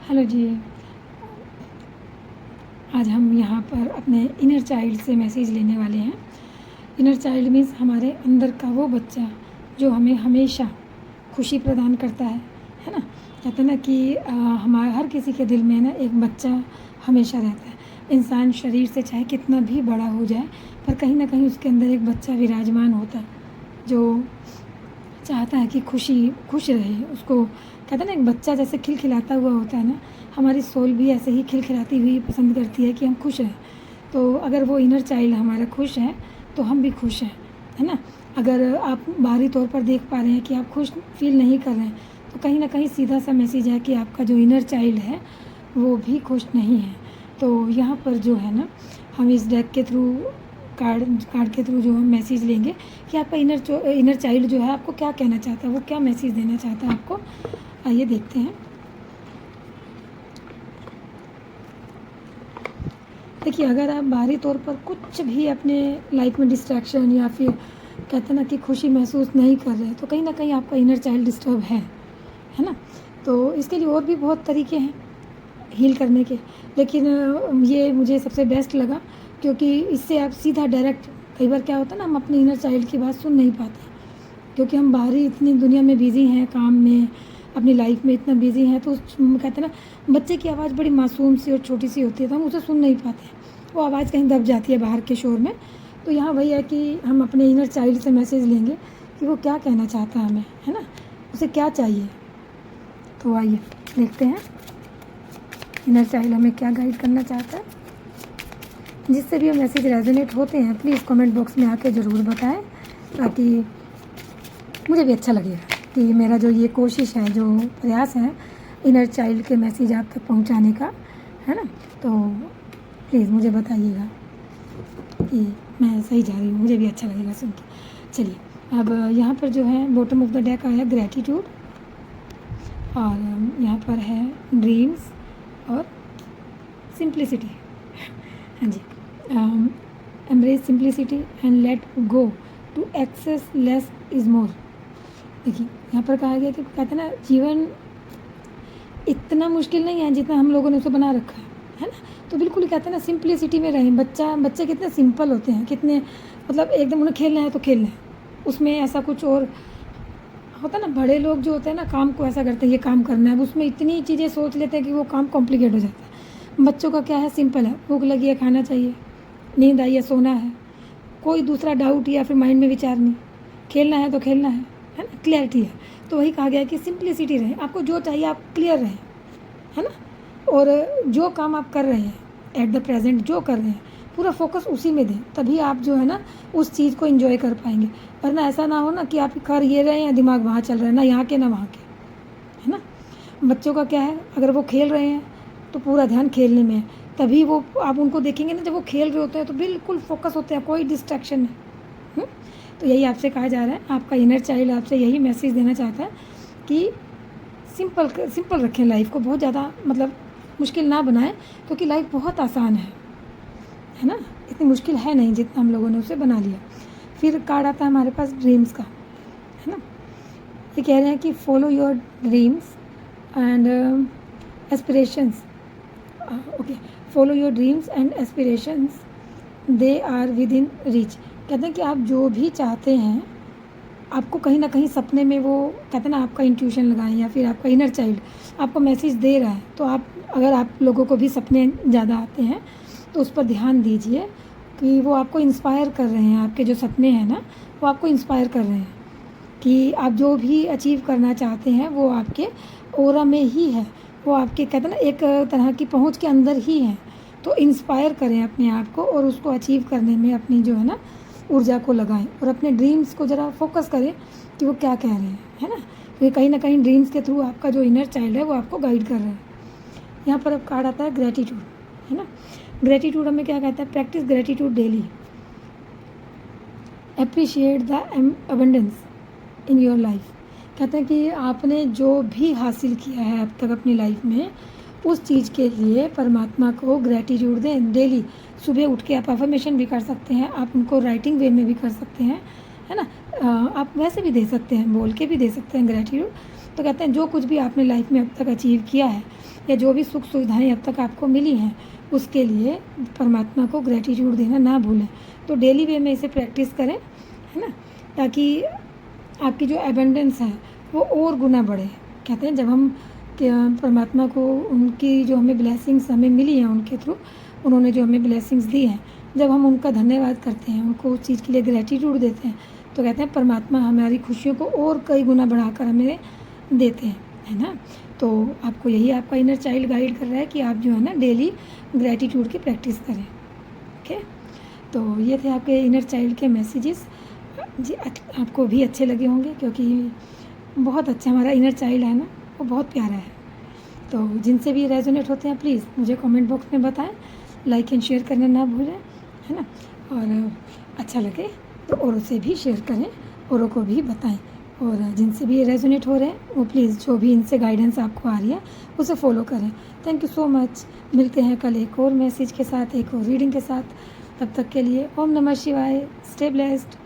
Hello जी। आज हम यहाँ पर अपने इनर चाइल्ड से मैसेज लेने वाले हैं। इनर चाइल्ड मीन्स हमारे अंदर का वो बच्चा जो हमें हमेशा खुशी प्रदान करता है ना। कहते हैं ना कि हमारे हर किसी के दिल में ना एक बच्चा हमेशा रहता है। इंसान शरीर से चाहे कितना भी बड़ा हो जाए, पर कहीं ना कहीं उसके अंदर एक बच्चा विराजमान होता है जो चाहता है कि खुश रहे। उसको कहते हैं ना, एक बच्चा जैसे खिलखिलाता हुआ होता है ना, हमारी सोल भी ऐसे ही खिलखिलाती हुई पसंद करती है कि हम खुश रहें। तो अगर वो इनर चाइल्ड हमारा खुश है तो हम भी खुश हैं, है ना। अगर आप बाहरी तौर पर देख पा रहे हैं कि आप खुश फील नहीं कर रहे हैं, तो कहीं ना कहीं सीधा सा मैसेज है कि आपका जो इनर चाइल्ड है वो भी खुश नहीं है। तो यहाँ पर जो है ना, हम इस डेक के थ्रू कार्ड के थ्रू जो हम मैसेज लेंगे कि आपका इनर चाइल्ड जो है आपको क्या कहना चाहता है, वो क्या मैसेज देना चाहता है आपको। आइए देखते हैं। देखिए, अगर आप बाहरी तौर पर कुछ भी अपने लाइफ में डिस्ट्रैक्शन या फिर कहते हैं ना कि खुशी महसूस नहीं कर रहे, तो कहीं ना कहीं आपका इनर चाइल्ड डिस्टर्ब है ना। तो इसके लिए और भी बहुत तरीके हैं हील करने के, लेकिन ये मुझे सबसे बेस्ट लगा क्योंकि इससे आप सीधा डायरेक्ट, कई बार क्या होता है ना, हम अपने इनर चाइल्ड की बात सुन नहीं पाते क्योंकि हम बाहरी इतनी दुनिया में बिज़ी हैं, काम में, अपनी लाइफ में इतना बिज़ी हैं। तो कहते हैं ना, बच्चे की आवाज़ बड़ी मासूम सी और छोटी सी होती है, तो हम उसे सुन नहीं पाते, वो आवाज़ कहीं दब जाती है बाहर के शोर में। तो यहाँ वही है कि हम अपने इनर चाइल्ड से मैसेज लेंगे कि वो क्या कहना चाहता है हमें, है ना, उसे क्या चाहिए। तो आइए देखते हैं इनर चाइल्ड हमें क्या गाइड करना चाहता है। जिससे भी ये मैसेज रेजोनेट होते हैं प्लीज़ कमेंट बॉक्स में आके ज़रूर बताएं, ताकि मुझे भी अच्छा लगेगा कि मेरा जो ये कोशिश है, जो प्रयास है इनर चाइल्ड के मैसेज आप तक पहुंचाने का, है ना। तो प्लीज़ मुझे बताइएगा कि मैं सही जा रही हूँ, मुझे भी अच्छा लगेगा सुन के। चलिए, अब यहाँ पर जो है बॉटम ऑफ द डेक आया ग्रैटिट्यूड, और यहाँ पर है ड्रीम्स और सिंप्लिसिटी। हाँ जी, embrace simplicity and let go to excess less is more. देखिए, यहाँ पर कहा गया कि कहते हैं ना, जीवन इतना मुश्किल नहीं है जितना हम लोगों ने उसे बना रखा है ना। तो बिल्कुल कहते हैं ना, सिंप्लिसिटी में रहें। बच्चे कितने सिंपल होते हैं, कितने मतलब एकदम उन्हें खेलना है तो खेलना है, उसमें ऐसा कुछ और होता है ना। बड़े लोग जो होते हैं ना, काम को ऐसा करते हैं, ये काम करना है, उसमें इतनी चीज़ें सोच लेते हैं कि वो काम कॉम्प्लिकेट हो जाता है। बच्चों का क्या है, सिंपल है, भूख लगी है खाना चाहिए, नींद आई है सोना है, कोई दूसरा डाउट या फिर माइंड में विचार नहीं, खेलना है तो खेलना है ना, क्लियरिटी है। तो वही कहा गया कि सिंप्लिसिटी रहे, आपको जो चाहिए आप क्लियर रहें, है ना। और जो काम आप कर रहे हैं एट द प्रेजेंट, जो कर रहे हैं पूरा फोकस उसी में दें, तभी आप जो है ना उस चीज़ को एंजॉय कर पाएंगे। वरना ऐसा ना हो ना कि आप कर ये रहे हैं, दिमाग वहाँ चल रहा है, ना यहाँ के ना वहाँ के, है ना। बच्चों का क्या है, अगर वो खेल रहे हैं तो पूरा ध्यान खेलने में है, तभी वो आप उनको देखेंगे ना, जब वो खेल रहे होते हैं तो बिल्कुल फोकस होते हैं, कोई डिस्ट्रैक्शन नहीं। तो यही आपसे कहा जा रहा है, आपका इनर चाइल्ड आपसे यही मैसेज देना चाहता है कि सिंपल रखें लाइफ को, बहुत ज़्यादा मतलब मुश्किल ना बनाएं, क्योंकि लाइफ बहुत आसान है ना, इतनी मुश्किल है नहीं जितना हम लोगों ने उसे बना लिया। फिर कार्ड आता है हमारे पास ड्रीम्स का, है ना। ये कह रहे हैं कि follow your dreams and aspirations. Okay, follow your dreams and aspirations, they are within reach. कहते हैं कि आप जो भी चाहते हैं, आपको कहीं ना कहीं सपने में वो कहते हैं ना, आपका इंट्यूशन लगाएं या फिर आपका इनर चाइल्ड आपको मैसेज दे रहा है। तो आप, अगर आप लोगों को भी सपने ज़्यादा आते हैं तो उस पर ध्यान दीजिए कि वो आपको इंस्पायर कर रहे हैं। आपके जो सपने हैं ना, वो आपको इंस्पायर कर रहे हैं कि आप जो भी अचीव करना चाहते हैं वो आपके ऑरा में ही है, वो आपके कहते हैं ना एक तरह की पहुंच के अंदर ही है। तो इंस्पायर करें अपने आप को और उसको अचीव करने में अपनी जो है ना ऊर्जा को लगाएं, और अपने ड्रीम्स को ज़रा फोकस करें कि वो क्या कह रहे हैं, है ना। क्योंकि कहीं ना कहीं ड्रीम्स के थ्रू आपका जो इनर चाइल्ड है वो आपको गाइड कर रहा है। यहाँ पर अब कार्ड आता है ग्रेटिट्यूड, है ना। ग्रेटिट्यूड हमें क्या कहता है, practice gratitude daily, appreciate the abundance in your life. कहते हैं कि आपने जो भी हासिल किया है अब तक अपनी लाइफ में, उस चीज़ के लिए परमात्मा को ग्रेटिट्यूड दें डेली। सुबह उठ के आप अफर्मेशन भी कर सकते हैं, आप उनको राइटिंग वे में भी कर सकते हैं, है ना। आप वैसे भी दे सकते हैं, बोल के भी दे सकते हैं ग्रेटिट्यूड। तो कहते हैं जो कुछ भी आपने लाइफ में अब तक अचीव किया है या जो भी सुख सुविधाएं अब तक आपको मिली हैं उसके लिए परमात्मा को ग्रेटिट्यूड देना ना भूलें। तो डेली वे में इसे प्रैक्टिस करें, है ना, ताकि आपकी जो एबंडेंस है वो और गुना बढ़े। कहते हैं जब हम परमात्मा को उनकी जो हमें ब्लेसिंग्स हमें मिली हैं उनके थ्रू, उन्होंने जो हमें ब्लेसिंग्स दी हैं, जब हम उनका धन्यवाद करते हैं, उनको उस चीज़ के लिए ग्रेटिट्यूड देते हैं, तो कहते हैं परमात्मा हमारी खुशियों को और कई गुना बढ़ाकर हमें देते हैं, है ना। तो आपको यही आपका इनर चाइल्ड गाइड कर रहा है कि आप जो है ना डेली ग्रेटिट्यूड की प्रैक्टिस करें। ओके, तो ये थे आपके इनर चाइल्ड के मैसेजेस जी। आपको भी अच्छे लगे होंगे क्योंकि बहुत अच्छा हमारा इनर चाइल्ड है ना, वो बहुत प्यारा है। तो जिनसे भी रेजोनेट होते हैं प्लीज़ मुझे कमेंट बॉक्स में बताएं, लाइक एंड शेयर करना ना भूलें, है ना। और अच्छा लगे तो औरों से भी शेयर करें, औरों को भी बताएं। और जिनसे भी रेजोनेट हो रहे हैं वो प्लीज़ जो भी इनसे गाइडेंस आपको आ रही है उसे फॉलो करें। Thank you so much. मिलते हैं कल एक और मैसेज के साथ, एक और रीडिंग के साथ। तब तक के लिए ओम नमः शिवाय। Stay blessed.